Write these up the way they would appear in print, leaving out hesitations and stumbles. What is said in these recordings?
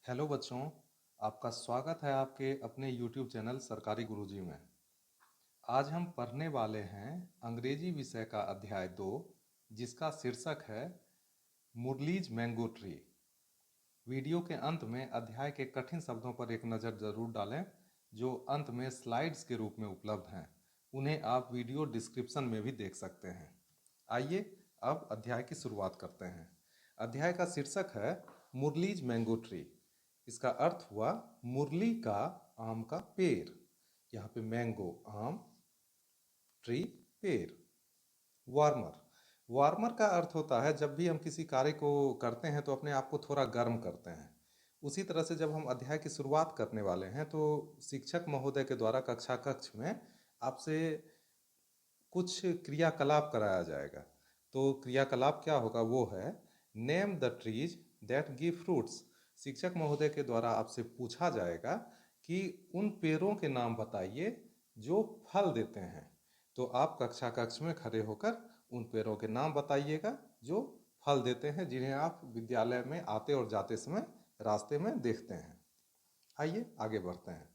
Hello बच्चों, आपका स्वागत है आपके अपने YouTube चैनल सरकारी गुरुजी में। आज हम पढ़ने वाले हैं अंग्रेजी विषय का अध्याय 2, जिसका शीर्षक है मुरलीज मैंगो ट्री। वीडियो के अंत में अध्याय के कठिन शब्दों पर एक नज़र जरूर डालें, जो अंत में स्लाइड्स के रूप में उपलब्ध हैं। उन्हें आप वीडियो डिस्क्रिप्शन में भी देख सकते हैं। आइए अब अध्याय की शुरुआत करते हैं। अध्याय का शीर्षक है मुरलीज मैंगो ट्री। इसका अर्थ हुआ मुरली का आम का पेड़। यहाँ पे मैंगो आम, ट्री पेड़। वार्मर, वार्मर का अर्थ होता है जब भी हम किसी कार्य को करते हैं तो अपने आप को थोड़ा गर्म करते हैं। उसी तरह से जब हम अध्याय की शुरुआत करने वाले हैं तो शिक्षक महोदय के द्वारा कक्षा कक्ष में आपसे कुछ क्रियाकलाप कराया जाएगा। तो क्रियाकलाप क्या होगा, वो है name the trees that give fruits. शिक्षक महोदय के द्वारा आपसे पूछा जाएगा कि उन पेड़ों के नाम बताइए जो फल देते हैं। तो आप कक्षा कक्ष में खड़े होकर उन पेड़ों के नाम बताइएगा जो फल देते हैं, जिन्हें आप विद्यालय में आते और जाते समय रास्ते में देखते हैं। आइए आगे बढ़ते हैं।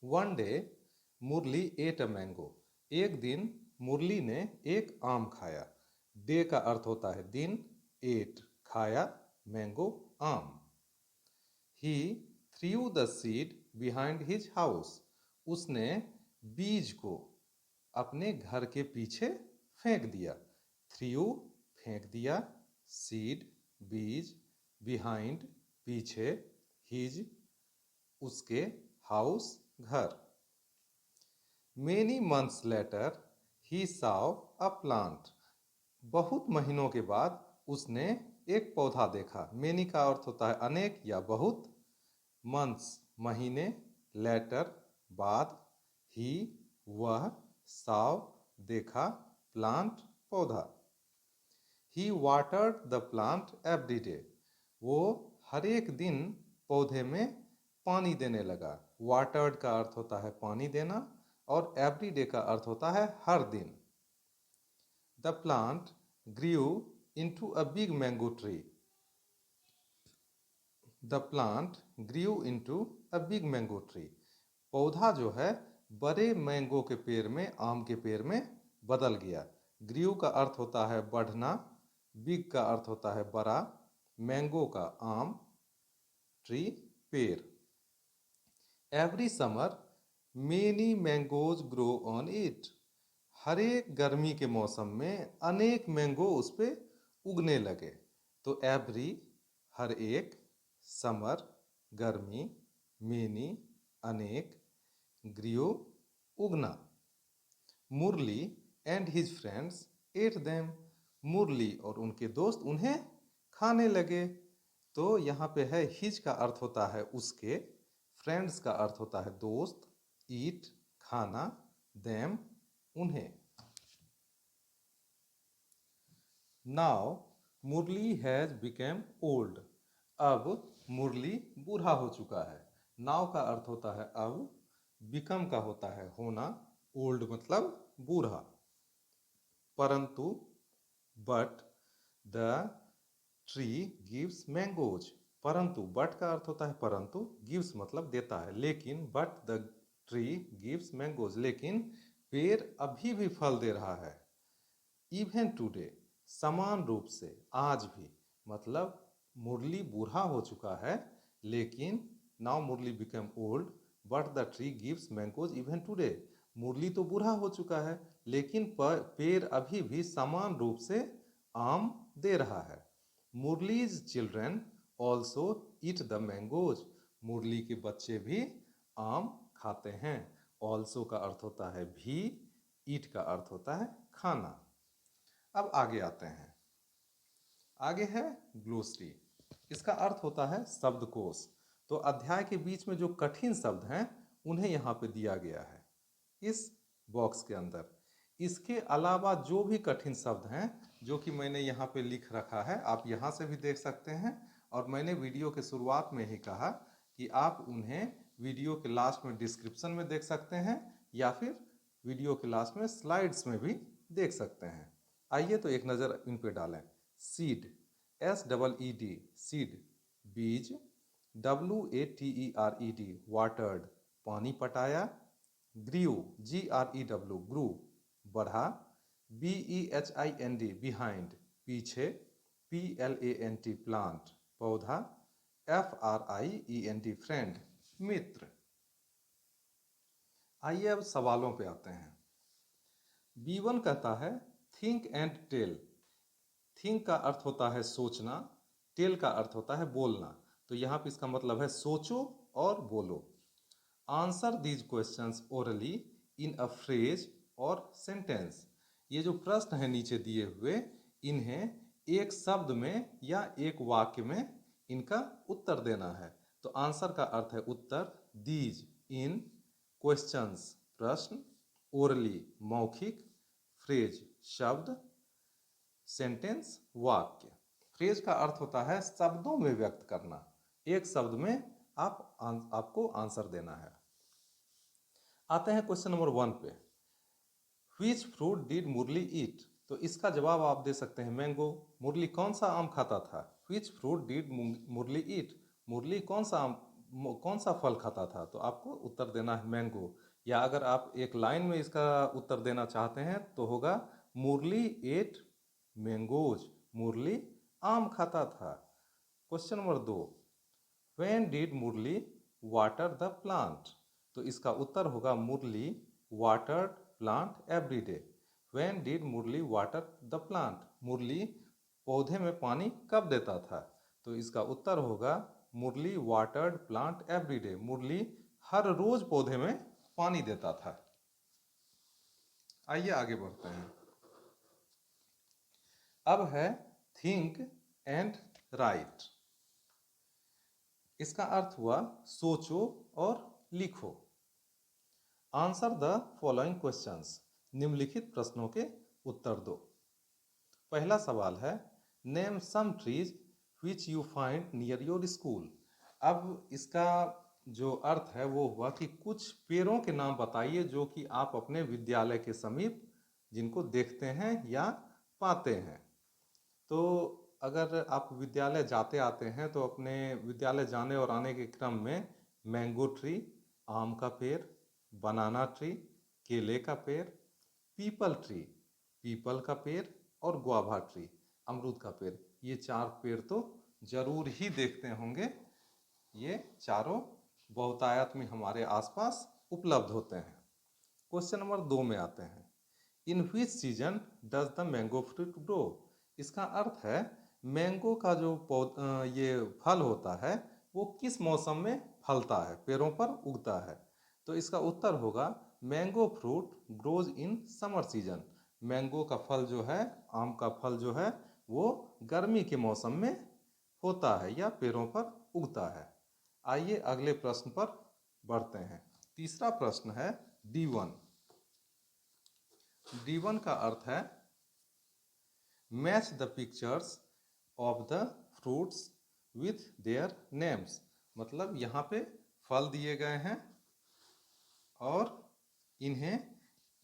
One day Murali ate a mango. एक दिन मुरली ने एक आम खाया। डे का अर्थ होता है दिन, एट खाया, मैंगो आम। He threw the seed behind his house. उसने बीज को अपने घर के पीछे फेंक दिया। थ्रू फेंक दिया, सीड बीज, बिहाइंड पीछे, हिज उसके, हाउस घर। Many months later, he saw a plant. बहुत महीनों के बाद उसने एक पौधा देखा। Many का अर्थ होता है अनेक या बहुत। Months महीने, later बाद, he वह, saw देखा, plant पौधा। He watered the plant every day. वो हर एक दिन पौधे में पानी देने लगा। वाटर्ड का अर्थ होता है पानी देना और एवरी डे का अर्थ होता है हर दिन। The plant grew into a big mango tree. The plant grew into a big mango tree. पौधा जो है बड़े मैंगो के पेड़ में, आम के पेड़ में बदल गया। ग्रीव का अर्थ होता है बढ़ना, बिग का अर्थ होता है बड़ा, मैंगो का आम, ट्री पेड़। Every summer many mangoes grow on it. हर एक गर्मी के मौसम में अनेक मैंगो उस पे उगने लगे। तो एवरी हर एक, समर गर्मी, मेनी अनेक, ग्रियो उगना। Murali and his friends ate them. मुरली और उनके दोस्त उन्हें खाने लगे। तो यहाँ पे है हिज का अर्थ होता है उसके, फ्रेंड्स का अर्थ होता है दोस्त, ईट खाना, देम उन्हें। Now Murali has become old. अब मुरली बूढ़ा हो चुका है। नाउ का अर्थ होता है अब, बिकम का होता है होना, ओल्ड मतलब बूढ़ा। परंतु but the tree gives mangoes. परंतु बट का अर्थ होता है परंतु, गिव्स मतलब देता है, लेकिन but the tree gives mangoes, लेकिन पेड़ अभी भी फल दे रहा है। इवन टुडे समान रूप से आज भी, मतलब मुरली बूढ़ा हो चुका है, लेकिन now Murali become old but the tree gives mangoes even today. Murali तो बूढ़ा हो चुका है, लेकिन पेड़ अभी भी समान रूप से आम दे रहा है। Murali's children also eat the mangoes. Murali के बच्चे भी आम खाते हैं। ऑल्सो का अर्थ होता है भी, ईट का अर्थ होता है खाना। अब आगे आते हैं। आगे है ग्लोसरी। इसका अर्थ होता है शब्दकोश। तो अध्याय के बीच में जो कठिन शब्द हैं उन्हें यहाँ पे दिया गया है इस बॉक्स के अंदर। इसके अलावा जो भी कठिन शब्द हैं जो कि मैंने यहाँ पे लिख रखा है, आप यहाँ से भी देख सकते हैं। और मैंने वीडियो के शुरुआत में ही कहा कि आप उन्हें वीडियो के लास्ट में डिस्क्रिप्शन में देख सकते हैं या फिर वीडियो के लास्ट में स्लाइड्स में भी देख सकते हैं। आइए तो एक नज़र इन पे डालें। Seed, S double E D, seed, बीज, WATERED वाटर्ड पानी पटाया, ग्रीव GREW ग्रू बढ़ा, BEHIND बिहाइंड पीछे, PLANT प्लांट पौधा, FRIEND फ्रेंड मित्र। आइए अब सवालों पे आते हैं। B1 कहता है थिंक एंड टेल। थिंक का अर्थ होता है सोचना, टेल का अर्थ होता है बोलना। तो यहाँ पे इसका मतलब है सोचो और बोलो। Answer these questions orally in a phrase और सेंटेंस। ये जो प्रश्न है नीचे दिए हुए, इन्हें एक शब्द में या एक वाक्य में इनका उत्तर देना है। तो आंसर का अर्थ है उत्तर, दीज इन, क्वेश्चंस प्रश्न, ओरली मौखिक, फ्रेज शब्द, सेंटेंस वाक्य। फ्रेज का अर्थ होता है शब्दों में व्यक्त करना, एक शब्द में आपको आंसर देना है। आते हैं क्वेश्चन नंबर 1 पे। व्हिच फ्रूट डिड मुरली ईट? तो इसका जवाब आप दे सकते हैं मैंगो। मुरली कौन सा आम खाता था? व्हिच फ्रूट डिड मुरली ईट? मुरली कौन सा फल खाता था? तो आपको उत्तर देना है मैंगो। या अगर आप एक लाइन में इसका उत्तर देना चाहते हैं तो होगा मुरली एट मैंगोज। मुरली आम खाता था। Question number 2, when did Murali water the plant? तो इसका उत्तर होगा Murali watered plant every day. When did Murali water the plant? Murali पौधे में पानी कब देता था? तो इसका उत्तर होगा Murali watered plant every day. मुरली हर रोज पौधे में पानी देता था। आइए आगे बढ़ते हैं। अब है थिंक एंड राइट। इसका अर्थ हुआ सोचो और लिखो। Answer the following questions. निम्नलिखित प्रश्नों के उत्तर दो। पहला सवाल है name some trees which you find near your school. अब इसका जो अर्थ है वो हुआ कि कुछ पेड़ों के नाम बताइए जो कि आप अपने विद्यालय के समीप जिनको देखते हैं या पाते हैं। तो अगर आप विद्यालय जाते आते हैं तो अपने विद्यालय जाने और आने के क्रम में मैंगो ट्री आम का पेड़, बनाना ट्री केले का पेड़, पीपल ट्री पीपल का पेड़ और गुआवा ट्री अमरूद का पेड़, ये 4 पेड़ तो जरूर ही देखते होंगे। ये चारों बहुतायत में हमारे आसपास उपलब्ध होते हैं। क्वेश्चन नंबर 2 में आते हैं। In which season does the mango fruit grow? इसका अर्थ है मैंगो का जो ये फल होता है वो किस मौसम में फलता है, पेड़ों पर उगता है? तो इसका उत्तर होगा mango fruit grows in summer season. Mango का फल जो है, आम का फल जो है वो गर्मी के मौसम में होता है या पेड़ों पर उगता है। आइए अगले प्रश्न पर बढ़ते हैं। तीसरा प्रश्न है D1। D1 का अर्थ है match the pictures of the fruits with their names. मतलब यहाँ पे फल दिए गए हैं और इन्हें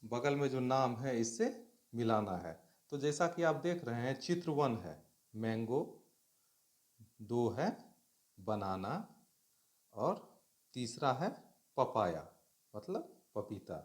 बगल में जो नाम है इससे मिलाना है। तो जैसा कि आप देख रहे हैं चित्र 1 है मैंगो, 2 है बनाना और तीसरा है पपाया मतलब पपीता।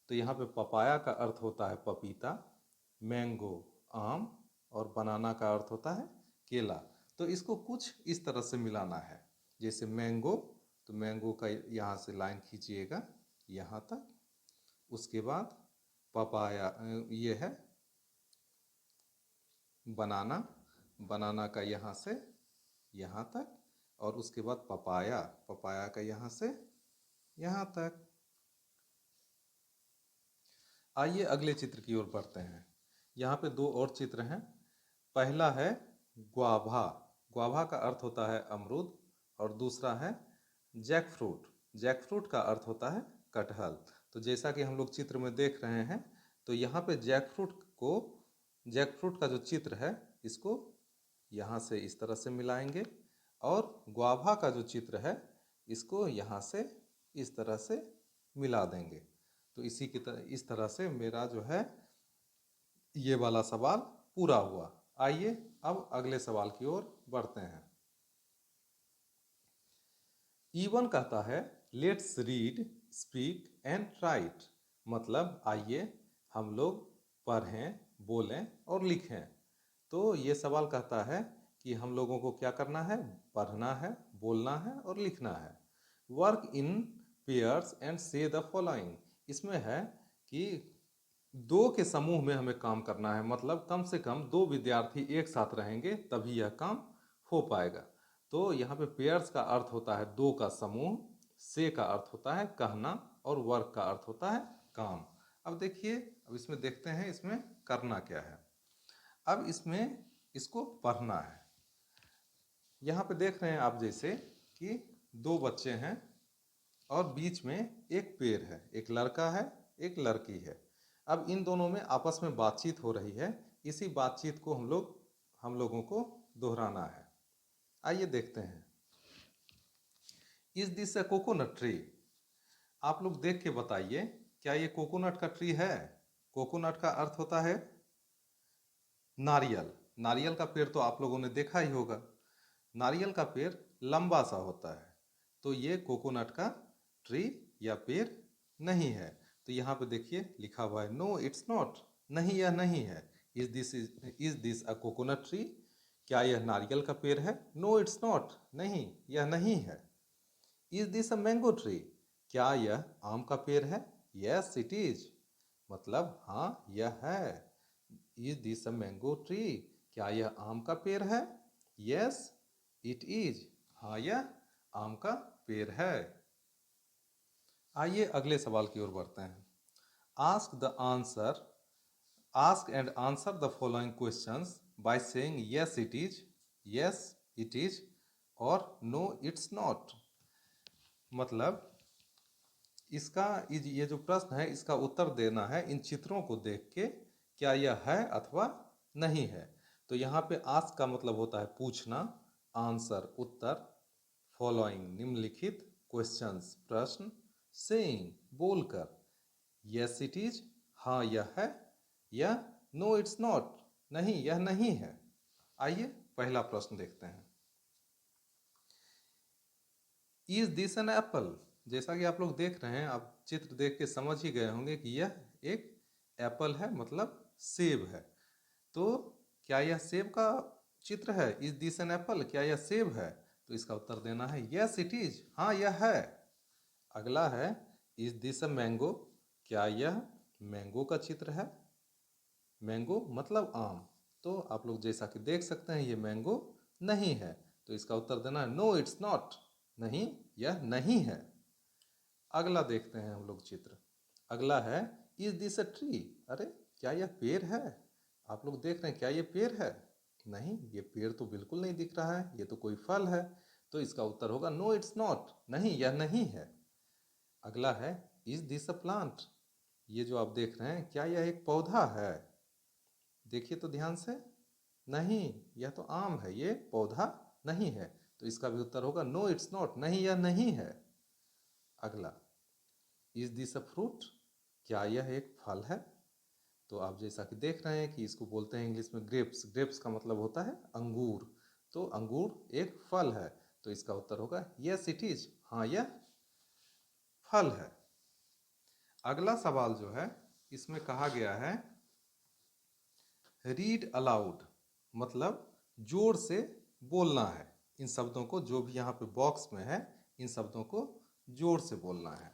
तो यहाँ पे पपाया का अर्थ होता है पपीता, मैंगो आम और बनाना का अर्थ होता है केला। तो इसको कुछ इस तरह से मिलाना है। जैसे मैंगो, तो मैंगो का यहाँ से लाइन खींचिएगा यहाँ तक, उसके बाद पपाया ये है बनाना, बनाना का यहाँ से यहाँ तक और उसके बाद पपाया, पपाया का यहाँ से यहाँ तक। आइए अगले चित्र की ओर बढ़ते हैं। यहाँ पे 2 और चित्र हैं। पहला है गुआवा। गुआवा का अर्थ होता है अमरूद और दूसरा है जैक फ्रूट। जैक फ्रूट का अर्थ होता है कटहल। तो जैसा कि हम लोग चित्र में देख रहे हैं तो यहाँ पे जैक फ्रूट का जो चित्र है इसको यहाँ से इस तरह से मिलाएंगे और गुआवा का जो चित्र है इसको यहाँ से इस तरह से मिला देंगे। तो इस तरह से मेरा जो है ये वाला सवाल पूरा हुआ। आइए अब अगले सवाल की ओर बढ़ते हैं। E1 कहता है let's read, speak and right, मतलब आइए हम लोग पढ़ें, बोलें और लिखें। तो ये सवाल कहता है कि हम लोगों को क्या करना है, पढ़ना है, बोलना है और लिखना है। वर्क इन पेयर्स एंड से द फॉलोइंग, इसमें है कि दो के समूह में हमें काम करना है, मतलब कम से कम दो विद्यार्थी एक साथ रहेंगे तभी यह काम हो पाएगा। तो यहाँ पे पेयर्स का अर्थ होता है दो का समूह, से का अर्थ होता है कहना और वर्क का अर्थ होता है काम। अब देखिए, अब इसमें देखते हैं इसमें करना क्या है। अब इसमें इसको पढ़ना है। यहाँ पे देख रहे हैं आप जैसे कि दो बच्चे हैं और बीच में एक पेड़ है, एक लड़का है, एक लड़की है। अब इन दोनों में आपस में बातचीत हो रही है, इसी बातचीत को हम लोगों को दोहराना है। आइए देखते हैं। Is this a coconut tree? आप लोग देख के बताइए, क्या ये कोकोनट का ट्री है? कोकोनट का अर्थ होता है नारियल। नारियल का पेड़ तो आप लोगों ने देखा ही होगा। नारियल का पेड़ लंबा सा होता है, तो ये कोकोनट का ट्री या पेड़ नहीं है। तो यहाँ पे देखिए लिखा हुआ है नो इट्स नॉट, नहीं यह नहीं है। Is this a coconut tree? क्या यह नारियल का पेड़ है? नो इट्स नॉट, नहीं यह नहीं है। Is this a mango tree? क्या यह आम का पेड़ है? यस इट इज, मतलब हाँ यह है। Is this a mango tree? क्या यह आम का पेड़ है? यस इट इज, हाँ यह आम का पेड़ है। आइए अगले सवाल की ओर बढ़ते हैं। Ask the answer, ask and answer the following questions by saying yes it is, yes it is और नो इट्स नॉट। मतलब इसका ये जो प्रश्न है इसका उत्तर देना है इन चित्रों को देख के, क्या यह है अथवा नहीं है। तो यहाँ पे आस्क का मतलब होता है पूछना, आंसर उत्तर, फॉलोइंग निम्नलिखित, क्वेश्चंस प्रश्न, सेइंग बोलकर, यस इट इज हाँ यह है, या नो इट्स नॉट नहीं यह नहीं है। आइए पहला प्रश्न देखते हैं। Is this an apple? जैसा कि आप लोग देख रहे हैं, आप चित्र देख के समझ ही गए होंगे कि यह एक एप्पल है, मतलब सेब है। तो क्या यह सेब का चित्र है? Is this an apple? क्या यह सेब है? तो इसका उत्तर देना है यस इट इज, हाँ यह है। अगला है इज दिस अ मैंगो? क्या यह मैंगो का चित्र है? मैंगो मतलब आम। तो आप लोग जैसा कि देख सकते हैं ये मैंगो नहीं है, तो इसका उत्तर देना है नो इट्स नॉट, नहीं यह नहीं है। अगला देखते हैं हम लोग चित्र। अगला है इज दिस अ ट्री? अरे क्या यह पेड़ है? आप लोग देख रहे हैं, क्या यह पेड़ है? नहीं, ये पेड़ तो बिल्कुल नहीं दिख रहा है, ये तो कोई फल है। तो इसका उत्तर होगा नो इट्स नॉट, नहीं यह नहीं है। अगला है इज दिस अ प्लांट? ये जो आप देख रहे हैं, क्या यह एक पौधा है? देखिए तो ध्यान से, नहीं यह तो आम है, ये पौधा नहीं है। तो इसका भी उत्तर होगा नो इट्स नॉट, नहीं यह नहीं है। अगला इज दिस अ फ्रूट? क्या यह एक फल है? तो आप जैसा कि देख रहे हैं कि इसको बोलते हैं इंग्लिश में ग्रेप्स। ग्रेप्स का मतलब होता है अंगूर, तो अंगूर एक फल है। तो इसका उत्तर होगा यस इट इज, हाँ यह फल है। अगला सवाल जो है इसमें कहा गया है रीड अलाउड, मतलब जोर से बोलना है। इन शब्दों को, जो भी यहाँ पे बॉक्स में है, इन शब्दों को जोर से बोलना है।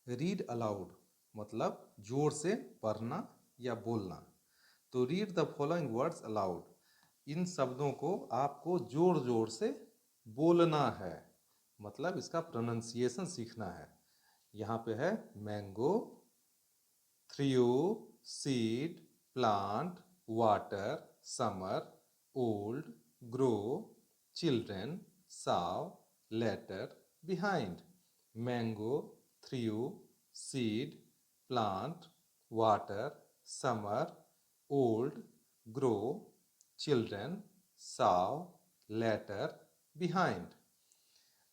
रीड अलाउड मतलब जोर से पढ़ना या बोलना। तो read the following words aloud, इन शब्दों को आपको जोर जोर से बोलना है, मतलब इसका प्रोनाउंसिएशन सीखना है। यहाँ पे है mango, threw, seed, plant, water, summer, old, grow, children, saw, later, behind. Mango, threw, seed, plant, water, summer, old, grow, children, saw, later, behind.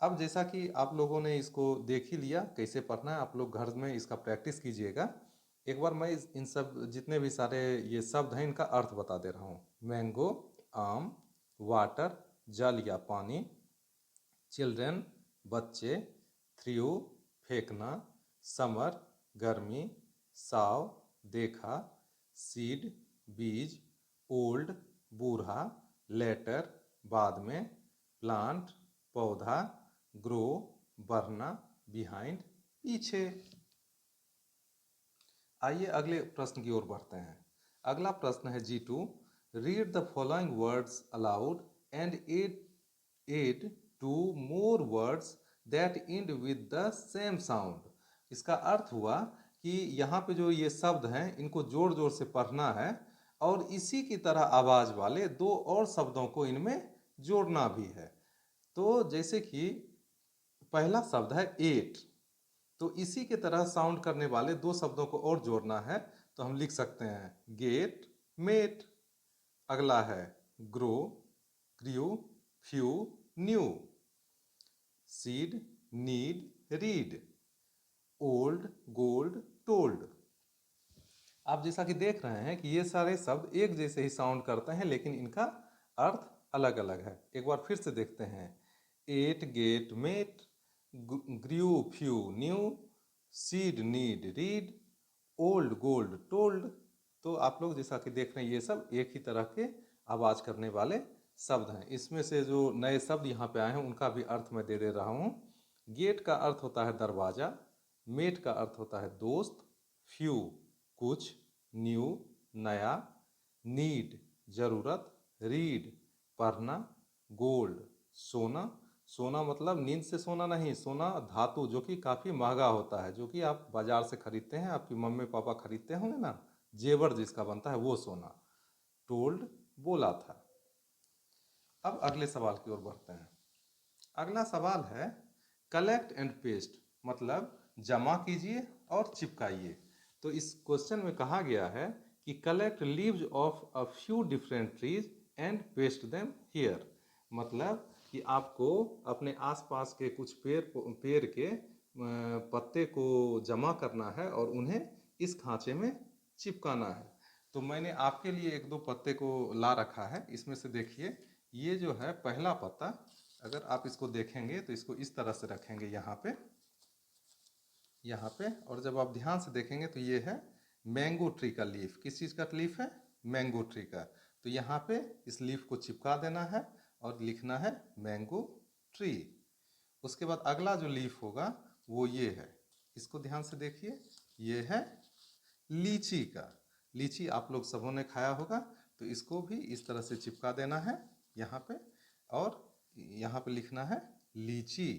अब जैसा कि आप लोगों ने इसको देख ही लिया कैसे पढ़ना है, आप लोग घर में इसका प्रैक्टिस कीजिएगा। एक बार मैं इन सब जितने भी सारे ये शब्द हैं इनका अर्थ बता दे रहा हूँ। मैंगो आम, वाटर जल या पानी, चिल्ड्रेन बच्चे, थ्रू फेंकना, समर गर्मी, साव देखा, सीड बीज, ओल्ड बूढ़ा, लेटर बाद में, प्लांट पौधा, ग्रो बढ़ना, बिहाइंड पीछे। आइए अगले प्रश्न की ओर बढ़ते हैं। अगला प्रश्न है G2, read the following words aloud and add two more words that end with the same sound. इसका अर्थ हुआ कि यहाँ पे जो ये शब्द हैं इनको जोर जोर से पढ़ना है और इसी की तरह आवाज वाले दो और शब्दों को इनमें जोड़ना भी है। तो जैसे कि पहला शब्द है एट, तो इसी के तरह साउंड करने वाले दो शब्दों को और जोड़ना है, तो हम लिख सकते हैं गेट मेट। अगला है grow grew few new, seed need read, old gold told. आप जैसा कि देख रहे हैं कि ये सारे शब्द एक जैसे ही साउंड करते हैं लेकिन इनका अर्थ अलग अलग है। एक बार फिर से देखते हैं, ate get met, grew few new, seed need read, old gold told. तो आप लोग जैसा कि देख रहे हैं ये सब एक ही तरह के आवाज करने वाले शब्द हैं। इसमें से जो नए शब्द यहाँ पे आए हैं उनका भी अर्थ मैं दे रहा हूँ। गेट का अर्थ होता है दरवाजा, मेट का अर्थ होता है दोस्त, फ्यू कुछ, न्यू नया, नीड जरूरत, रीड पढ़ना, गोल्ड सोना। सोना मतलब नींद से सोना नहीं, सोना धातु जो कि काफ़ी महंगा होता है, जो कि आप बाजार से खरीदते हैं, आपकी मम्मी पापा खरीदते होंगे ना, जेवर जिसका बनता है वो सोना। टोल्ड बोला था। अब अगले सवाल की ओर बढ़ते हैं। अगला सवाल है कलेक्ट एंड पेस्ट, मतलब जमा कीजिए और चिपकाइए। तो इस क्वेश्चन में कहा गया है कि collect leaves of a few different trees and paste them here, मतलब कि आपको अपने आसपास के कुछ पेड़ के पत्ते को जमा करना है और उन्हें इस खांचे में चिपकाना है। तो मैंने आपके लिए एक दो पत्ते को ला रखा है। इसमें से देखिए, ये जो है पहला पत्ता, अगर आप इसको देखेंगे तो इसको इस तरह से रखेंगे यहाँ पे, और जब आप ध्यान से देखेंगे तो ये है मैंगो ट्री का लीफ। किस चीज़ का लीफ है? मैंगो ट्री का। तो यहाँ पे इस लीफ को चिपका देना है और लिखना है मैंगो ट्री। उसके बाद अगला जो लीफ होगा वो ये है, इसको ध्यान से देखिए, ये है लीची का। लीची आप लोग सबों ने खाया होगा, तो इसको भी इस तरह से चिपका देना है यहाँ पे, और यहाँ पे लिखना है लीची।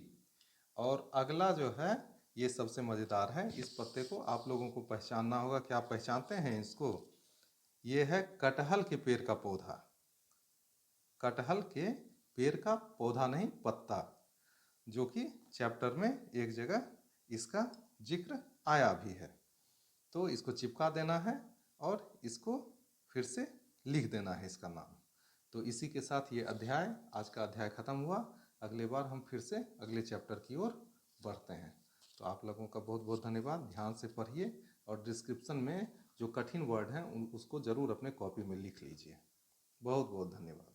और अगला जो है ये सबसे मज़ेदार है, इस पत्ते को आप लोगों को पहचानना होगा। क्या आप पहचानते हैं इसको? ये है कटहल के पेड़ का पौधा। कटहल के पेड़ का पौधा नहीं, पत्ता, जो कि चैप्टर में एक जगह इसका जिक्र आया भी है। तो इसको चिपका देना है और इसको फिर से लिख देना है इसका नाम। तो इसी के साथ ये अध्याय, आज का अध्याय खत्म हुआ। अगले बार हम फिर से अगले चैप्टर की ओर बढ़ते हैं। तो आप लोगों का बहुत बहुत धन्यवाद। ध्यान से पढ़िए और डिस्क्रिप्शन में जो कठिन वर्ड हैं उसको ज़रूर अपने कॉपी में लिख लीजिए। बहुत बहुत धन्यवाद।